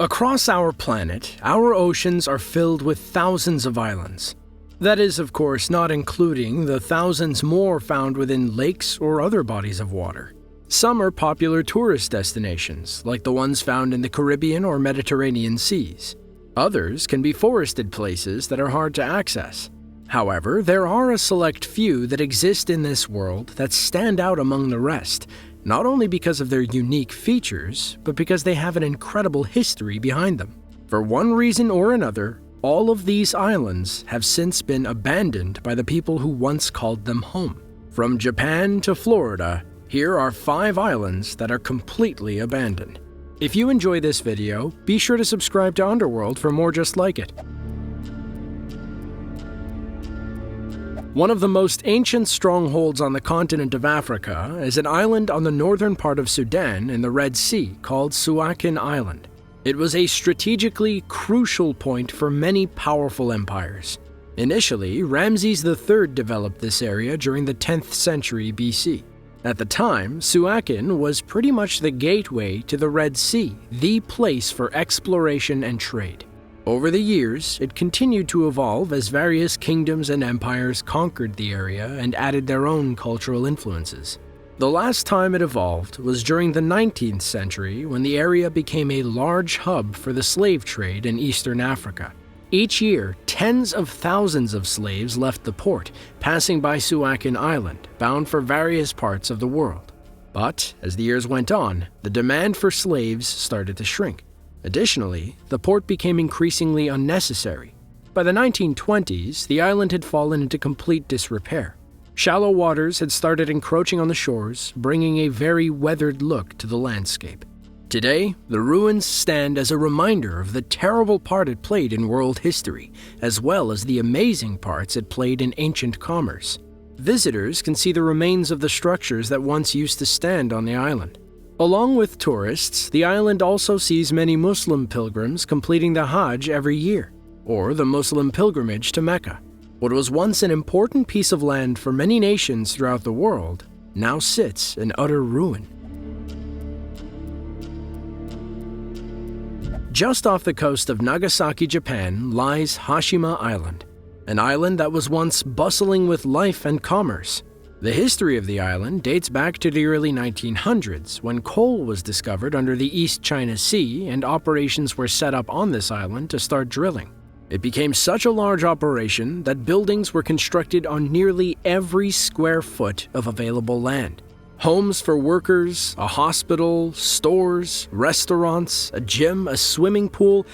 Across our planet, our oceans are filled with thousands of islands. That is, of course, not including the thousands more found within lakes or other bodies of water. Some are popular tourist destinations, like the ones found in the Caribbean or Mediterranean seas. Others can be forested places that are hard to access. However, there are a select few that exist in this world that stand out among the rest, not only because of their unique features, but because they have an incredible history behind them. For one reason or another, all of these islands have since been abandoned by the people who once called them home. From Japan to Florida, here are 5 islands that are completely abandoned. If you enjoy this video, be sure to subscribe to Underworld for more just like it. One of the most ancient strongholds on the continent of Africa is an island on the northern part of Sudan in the Red Sea called Suakin Island. It was a strategically crucial point for many powerful empires. Initially, Ramses III developed this area during the 10th century BC. At the time, Suakin was pretty much the gateway to the Red Sea, the place for exploration and trade. Over the years, it continued to evolve as various kingdoms and empires conquered the area and added their own cultural influences. The last time it evolved was during the 19th century when the area became a large hub for the slave trade in Eastern Africa. Each year, tens of thousands of slaves left the port, passing by Suakin Island, bound for various parts of the world. But as the years went on, the demand for slaves started to shrink. Additionally, the port became increasingly unnecessary. By the 1920s, the island had fallen into complete disrepair. Shallow waters had started encroaching on the shores, bringing a very weathered look to the landscape. Today, the ruins stand as a reminder of the terrible part it played in world history, as well as the amazing parts it played in ancient commerce. Visitors can see the remains of the structures that once used to stand on the island. Along with tourists, the island also sees many Muslim pilgrims completing the Hajj every year, or the Muslim pilgrimage to Mecca. What was once an important piece of land for many nations throughout the world now sits in utter ruin. Just off the coast of Nagasaki, Japan, lies Hiroshima Island, an island that was once bustling with life and commerce. The history of the island dates back to the early 1900s, when coal was discovered under the East China Sea and operations were set up on this island to start drilling. It became such a large operation that buildings were constructed on nearly every square foot of available land. Homes for workers, a hospital, stores, restaurants, a gym, a swimming pool,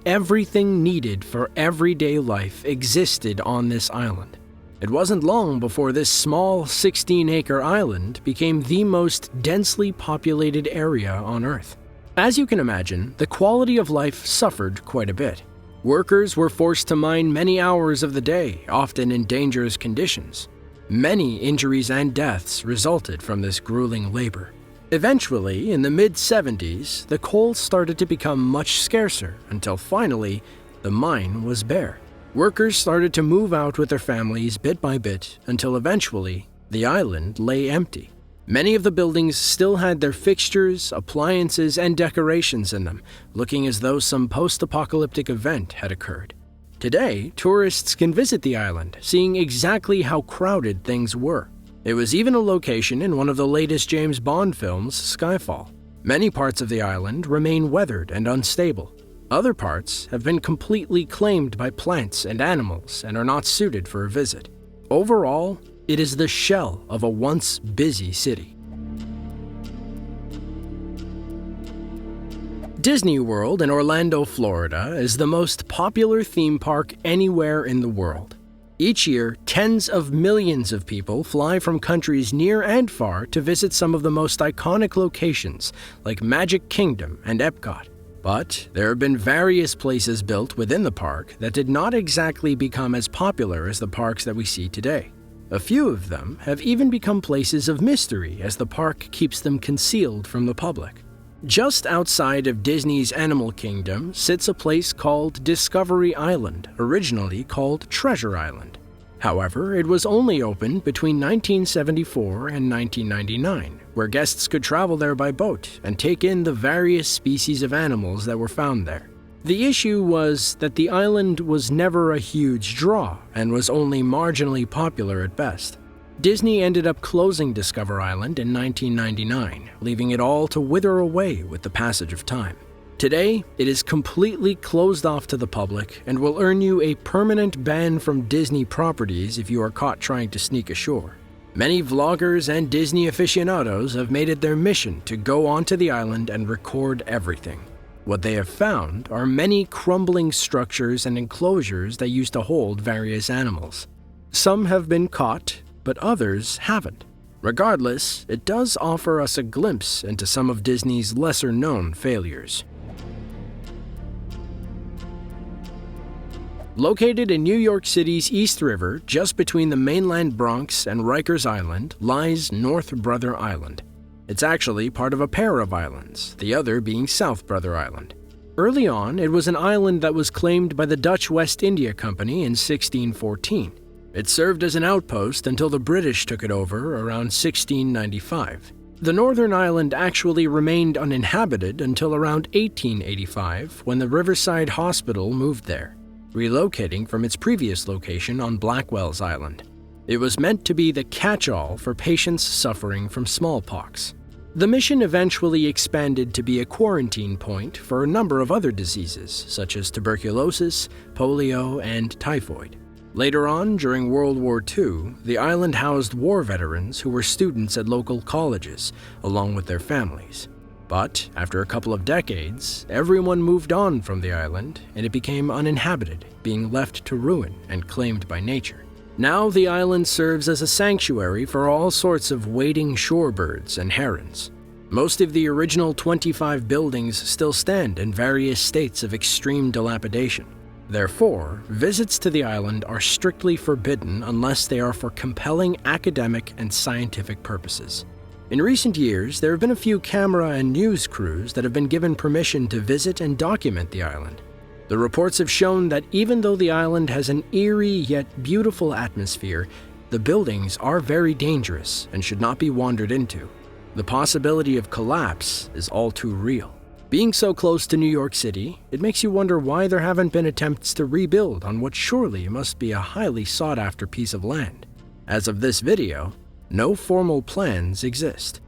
everything needed for everyday life existed on this island. It wasn't long before this small 16-acre island became the most densely populated area on Earth. As you can imagine, the quality of life suffered quite a bit. Workers were forced to mine many hours of the day, often in dangerous conditions. Many injuries and deaths resulted from this grueling labor. Eventually, in the mid-70s, the coal started to become much scarcer until finally, the mine was bare. Workers started to move out with their families bit by bit until eventually the island lay empty. Many of the buildings still had their fixtures, appliances, and decorations in them, looking as though some post-apocalyptic event had occurred. Today, tourists can visit the island, seeing exactly how crowded things were. It was even a location in one of the latest James Bond films, Skyfall. Many parts of the island remain weathered and unstable. Other parts have been completely claimed by plants and animals and are not suited for a visit. Overall, it is the shell of a once busy city. Disney World in Orlando, Florida is the most popular theme park anywhere in the world. Each year, tens of millions of people fly from countries near and far to visit some of the most iconic locations like Magic Kingdom and Epcot. But there have been various places built within the park that did not exactly become as popular as the parks that we see today. A few of them have even become places of mystery as the park keeps them concealed from the public. Just outside of Disney's Animal Kingdom sits a place called Discovery Island, originally called Treasure Island. However, it was only opened between 1974 and 1999, where guests could travel there by boat and take in the various species of animals that were found there. The issue was that the island was never a huge draw and was only marginally popular at best. Disney ended up closing Discover Island in 1999, leaving it all to wither away with the passage of time. Today, it is completely closed off to the public and will earn you a permanent ban from Disney properties if you are caught trying to sneak ashore. Many vloggers and Disney aficionados have made it their mission to go onto the island and record everything. What they have found are many crumbling structures and enclosures that used to hold various animals. Some have been caught, but others haven't. Regardless, it does offer us a glimpse into some of Disney's lesser-known failures. Located in New York City's East River, just between the mainland Bronx and Rikers Island, lies North Brother Island. It's actually part of a pair of islands, the other being South Brother Island. Early on, it was an island that was claimed by the Dutch West India Company in 1614. It served as an outpost until the British took it over around 1695. The northern island actually remained uninhabited until around 1885, when the Riverside Hospital moved there, relocating from its previous location on Blackwell's Island. It was meant to be the catch-all for patients suffering from smallpox. The mission eventually expanded to be a quarantine point for a number of other diseases, such as tuberculosis, polio, and typhoid. Later on, during World War II, the island housed war veterans who were students at local colleges, along with their families. But after a couple of decades, everyone moved on from the island, and it became uninhabited, being left to ruin and claimed by nature. Now the island serves as a sanctuary for all sorts of wading shorebirds and herons. Most of the original 25 buildings still stand in various states of extreme dilapidation. Therefore, visits to the island are strictly forbidden unless they are for compelling academic and scientific purposes. In recent years, there have been a few camera and news crews that have been given permission to visit and document the island. The reports have shown that even though the island has an eerie yet beautiful atmosphere, the buildings are very dangerous and should not be wandered into. The possibility of collapse is all too real. Being so close to New York City, it makes you wonder why there haven't been attempts to rebuild on what surely must be a highly sought-after piece of land. As of this video, no formal plans exist.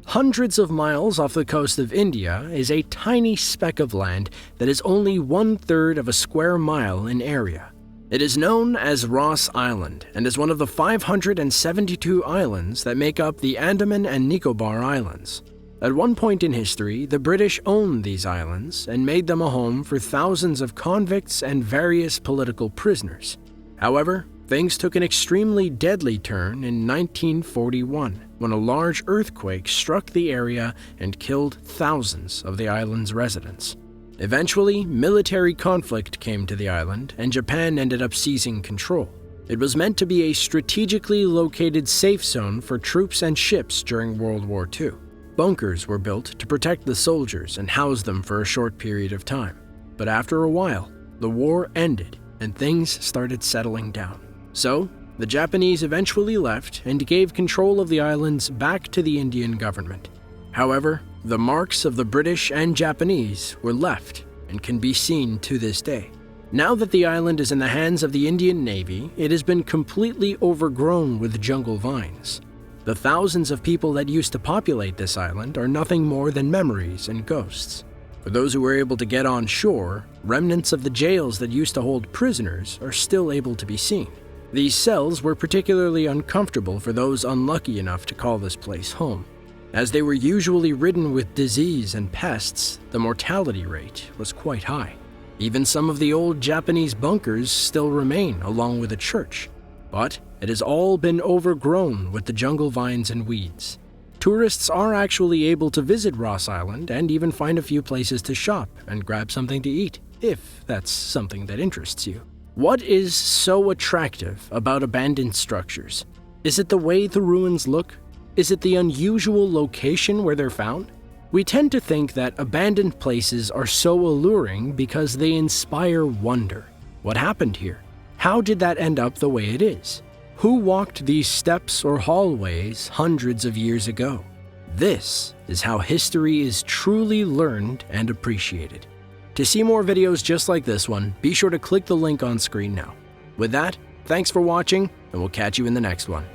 Hundreds of miles off the coast of India is a tiny speck of land that is only 1/3 of a square mile in area. It is known as Ross Island and is one of the 572 islands that make up the Andaman and Nicobar Islands. At one point in history, the British owned these islands and made them a home for thousands of convicts and various political prisoners. However, things took an extremely deadly turn in 1941, when a large earthquake struck the area and killed thousands of the island's residents. Eventually, military conflict came to the island, and Japan ended up seizing control. It was meant to be a strategically located safe zone for troops and ships during World War II. Bunkers were built to protect the soldiers and house them for a short period of time. But after a while, the war ended, and things started settling down. So, the Japanese eventually left and gave control of the islands back to the Indian government. However, the marks of the British and Japanese were left and can be seen to this day. Now that the island is in the hands of the Indian Navy, it has been completely overgrown with jungle vines. The thousands of people that used to populate this island are nothing more than memories and ghosts. For those who were able to get on shore, remnants of the jails that used to hold prisoners are still able to be seen. These cells were particularly uncomfortable for those unlucky enough to call this place home. As they were usually ridden with disease and pests, the mortality rate was quite high. Even some of the old Japanese bunkers still remain along with a church, but it has all been overgrown with the jungle vines and weeds. Tourists are actually able to visit Ross Island and even find a few places to shop and grab something to eat, if that's something that interests you. What is so attractive about abandoned structures? Is it the way the ruins look? Is it the unusual location where they're found? We tend to think that abandoned places are so alluring because they inspire wonder. What happened here? How did that end up the way it is? Who walked these steps or hallways hundreds of years ago? This is how history is truly learned and appreciated. To see more videos just like this one, be sure to click the link on screen now. With that, thanks for watching, and we'll catch you in the next one.